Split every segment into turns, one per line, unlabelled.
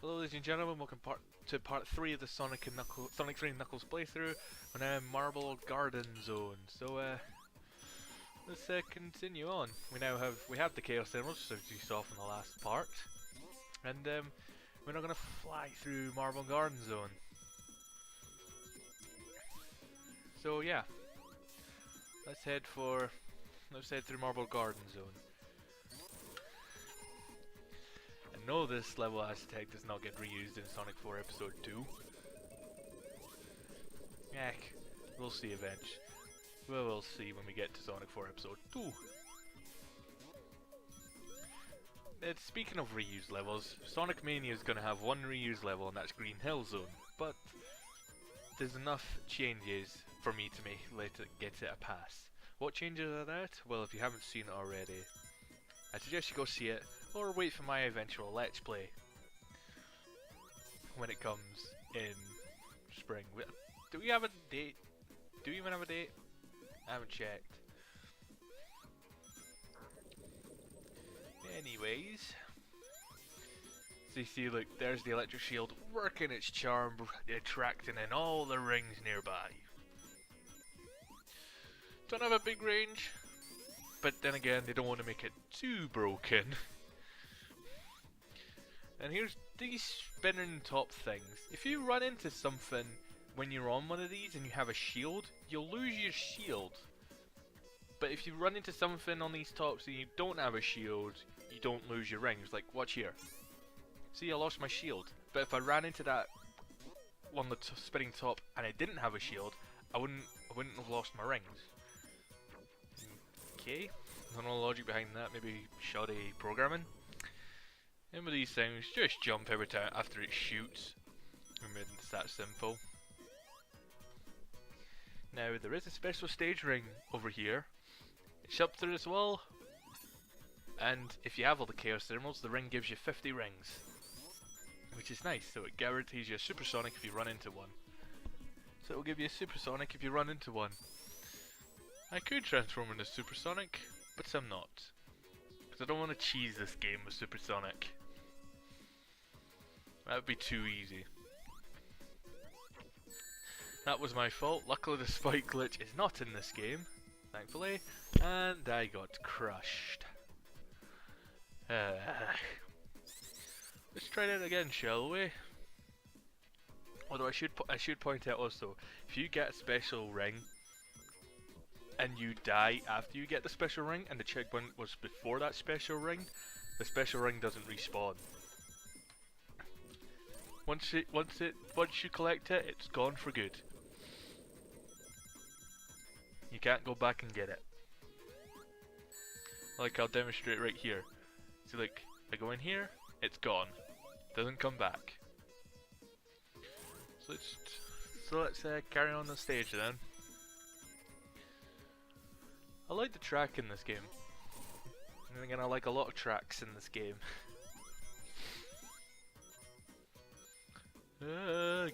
Hello ladies and gentlemen, welcome to part 3 of the Sonic 3 and Knuckles playthrough. We're now in Marble Garden Zone, so let's continue on. We have the Chaos Emeralds, as you saw from the last part, and we're now gonna fly through Marble Garden Zone. So yeah, let's head through Marble Garden Zone. No, this level hashtag does not get reused in Sonic 4 Episode 2. Heck, we'll see eventually. We'll see when we get to Sonic 4 Episode 2. Speaking of reused levels, Sonic Mania is going to have one reused level, and that's Green Hill Zone. But there's enough changes for me to get it a pass. What changes are that? Well, if you haven't seen it already, I suggest you go see it, or wait for my eventual Let's Play when it comes in spring. Do we have a date? Do we even have a date? I haven't checked. Anyways, so you see, look, there's the electric shield working its charm, attracting in all the rings nearby. Don't have a big range, but then again, they don't want to make it too broken. And here's these spinning top things. If you run into something when you're on one of these and you have a shield, you'll lose your shield. But if you run into something on these tops and you don't have a shield, you don't lose your rings. Like, watch here. See, I lost my shield. But if I ran into that on the spinning top and I didn't have a shield, I wouldn't have lost my rings. Okay, I don't know the logic behind that. Maybe shoddy programming. And with these things, just jump every time after it shoots. It's that simple. Now there is a special stage ring over here. It's up there as well. And if you have all the Chaos Emeralds, the ring gives you 50 rings. Which is nice, so it guarantees you a Supersonic if you run into one. So it will give you a Supersonic if you run into one. I could transform into Supersonic, but I'm not. Because I don't want to cheese this game with Supersonic. That would be too easy. That was my fault. Luckily the spike glitch is not in this game, thankfully, and I got crushed. Let's try that again, shall we? Although I should point out also, if you get a special ring and you die after you get the special ring, and the checkpoint was before that special ring, the special ring doesn't respawn. Once you collect it, it's gone for good. You can't go back and get it. Like I'll demonstrate right here. See, look, I go in here, it's gone. Doesn't come back. So let's carry on the stage then. I like the track in this game. And then again, I like a lot of tracks in this game.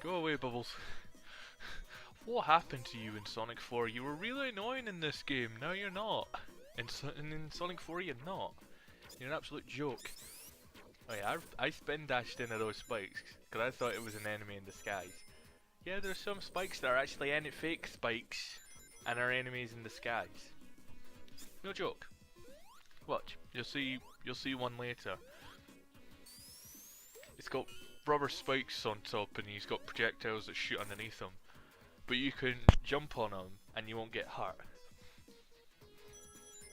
Go away, Bubbles. What happened to you in Sonic 4? You were really annoying in this game, now you're not. In Sonic 4 you're not. You're an absolute joke. Oh yeah, I spin dashed into those spikes, because I thought it was an enemy in disguise. Yeah, there's some spikes that are actually fake spikes, and are enemies in disguise. No joke. Watch, you'll see one later. It's got rubber spikes on top and he's got projectiles that shoot underneath him. But you can jump on him and you won't get hurt.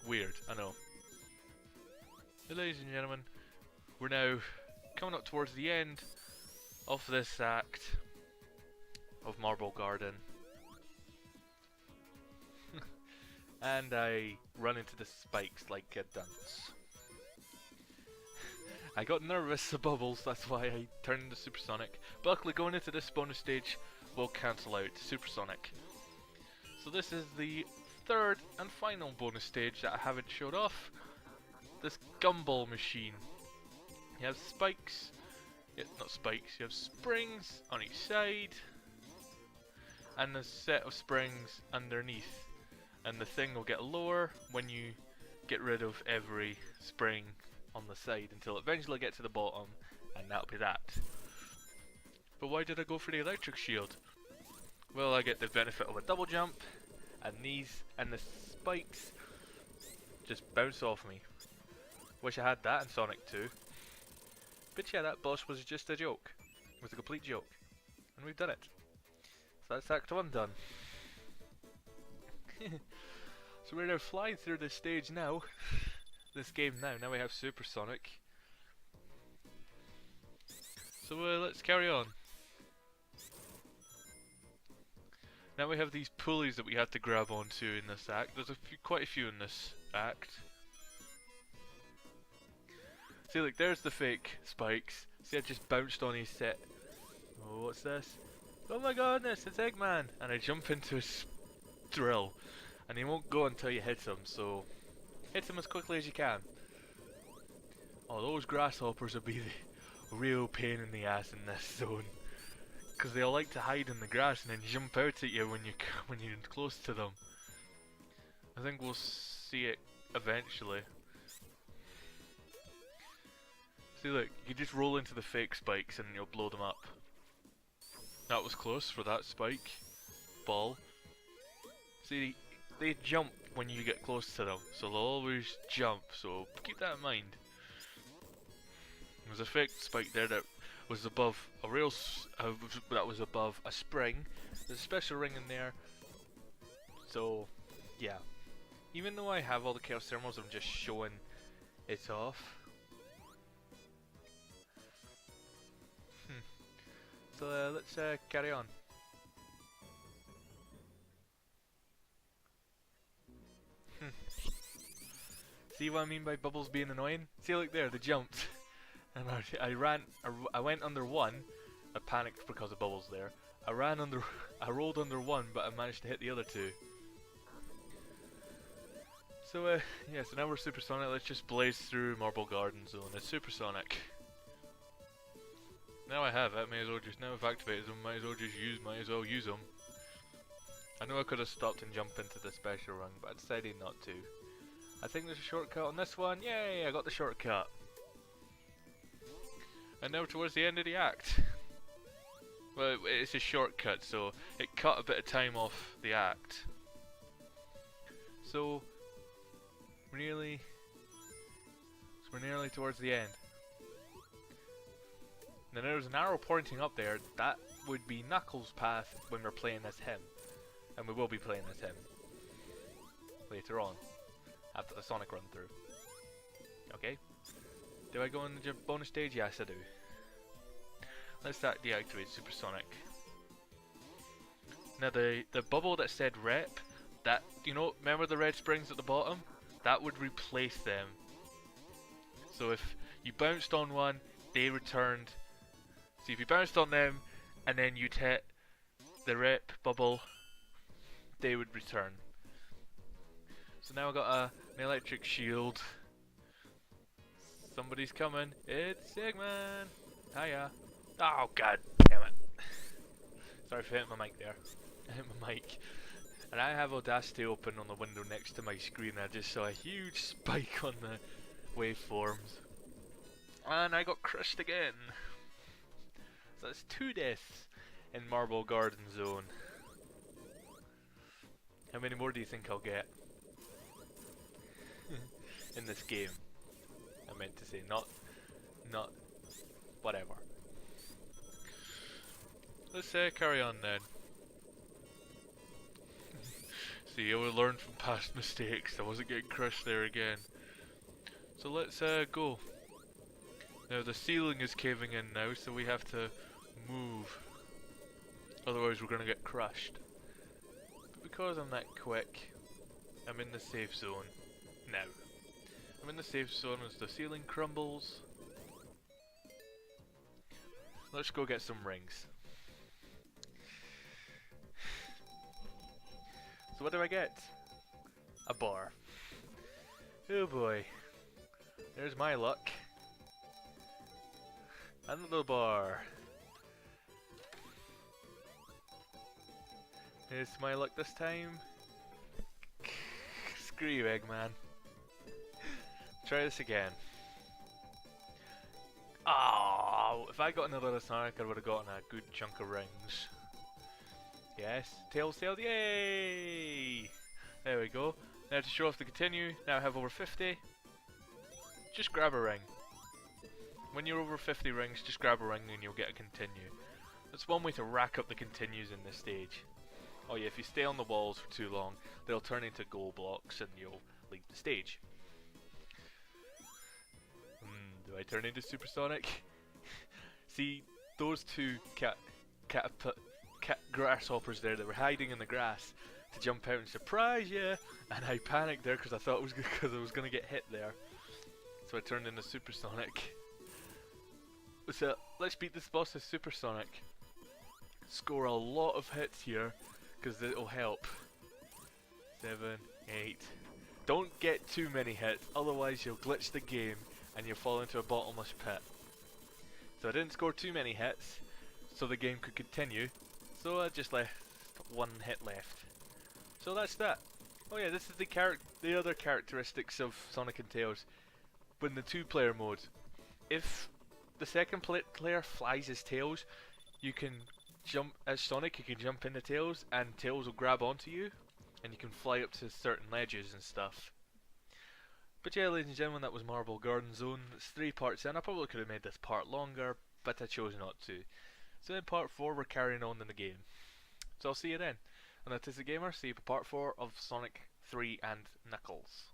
Weird, I know. But ladies and gentlemen, we're now coming up towards the end of this act of Marble Garden. And I run into the spikes like a dunce. I got nervous of Bubbles, that's why I turned into Supersonic. But luckily going into this bonus stage will cancel out Supersonic. So this is the third and final bonus stage that I haven't showed off. This gumball machine. You have spikes, not spikes, you have springs on each side. And a set of springs underneath. And the thing will get lower when you get rid of every spring on the side until it eventually get to the bottom, and that'll be that. But why did I go for the electric shield? Well, I get the benefit of a double jump, and these and the spikes just bounce off me. Wish I had that in Sonic 2. But yeah, that boss was just a joke. It was a complete joke. And we've done it. So that's Act 1 done. So we're now flying through this stage now. This game now. Now we have Supersonic. So let's carry on. Now we have these pulleys that we have to grab onto in this act. There's quite a few in this act. See, look, there's the fake spikes. See, I just bounced on his set. Oh, what's this? Oh my goodness, it's Eggman! And I jump into his drill. And he won't go until you hit him, so hit him as quickly as you can. Oh, those grasshoppers will be the real pain in the ass in this zone. Because they'll like to hide in the grass and then jump out at you when you're close to them. I think we'll see it eventually. See, look, you just roll into the fake spikes and you'll blow them up. That was close for that spike ball. See, they jump when you get close to them, so they'll always jump, so keep that in mind. There's a fake spike there that was above a that was above a spring. There's a special ring in there, so yeah. Even though I have all the chaos thermals, I'm just showing it off. So let's carry on. See what I mean by bubbles being annoying? See, look there, they jumped. And I went under one. I panicked because of bubbles there. I rolled under one, but I managed to hit the other two. So yeah, so now we're Supersonic. Let's just blaze through Marble Garden Zone. It's Supersonic. Now I have it, now I've activated them, might as well use them. I know I could have stopped and jumped into the special run, but I decided not to. I think there's a shortcut on this one. Yay, I got the shortcut. And now towards the end of the act. Well, it's a shortcut, so it cut a bit of time off the act. So we're nearly towards the end. Now there's an arrow pointing up there. That would be Knuckles' path when we're playing as him. And we will be playing as him later on, after the Sonic run through. Okay. Do I go in the bonus stage? Yes, I do. Let's start deactivate Supersonic. Now the bubble that said rep, that, you know, remember the red springs at the bottom? That would replace them. So if you bounced on one, they returned. See, if you bounced on them and then you'd hit the rep bubble, they would return. So now I've got an electric shield. Somebody's coming. It's Eggman. Hiya. Oh god damn it. Sorry for hitting my mic there. I hit my mic. And I have Audacity open on the window next to my screen. I just saw a huge spike on the waveforms. And I got crushed again. So that's 2 deaths in Marble Garden Zone. How many more do you think I'll get? In this game? I meant to say, not whatever. Let's carry on then. See, I will learn from past mistakes. I wasn't getting crushed there again. So let's go. Now the ceiling is caving in now, so we have to move. Otherwise we're gonna get crushed. But because I'm that quick, I'm in the safe zone now. I'm in the safe zone as the ceiling crumbles. Let's go get some rings. So what do I get? A bar. Oh boy. There's my luck. Another bar. Is my luck this time? Screw you, Eggman. Try this again. Oh, if I got another Sonic, I would have gotten a good chunk of rings. Yes, Tails, yay! There we go. Now to show off the continue, now I have over 50. Just grab a ring. When you're over 50 rings, just grab a ring and you'll get a continue. That's one way to rack up the continues in this stage. Oh yeah, if you stay on the walls for too long, they'll turn into goal blocks and you'll leave the stage. Do I turn into Supersonic? See, those two cat grasshoppers there that were hiding in the grass to jump out and surprise you, and I panicked there because I thought it was because I was gonna get hit there. So I turned into Supersonic. So let's beat this boss as Supersonic. Score a lot of hits here because it'll help. 7, 8. Don't get too many hits, otherwise you'll glitch the game and you'll fall into a bottomless pit. So I didn't score too many hits, so the game could continue. So I just left one hit left. So that's that. Oh yeah, this is the other characteristics of Sonic and Tails. When the 2-player mode, if the second player flies as Tails, you can jump as Sonic. You can jump into Tails, and Tails will grab onto you, and you can fly up to certain ledges and stuff. But yeah, ladies and gentlemen, that was Marble Garden Zone. It's 3 parts in. I probably could have made this part longer, but I chose not to. So in part 4, we're carrying on in the game. So I'll see you then. And that is the gamer. See you for part 4 of Sonic 3 and Knuckles.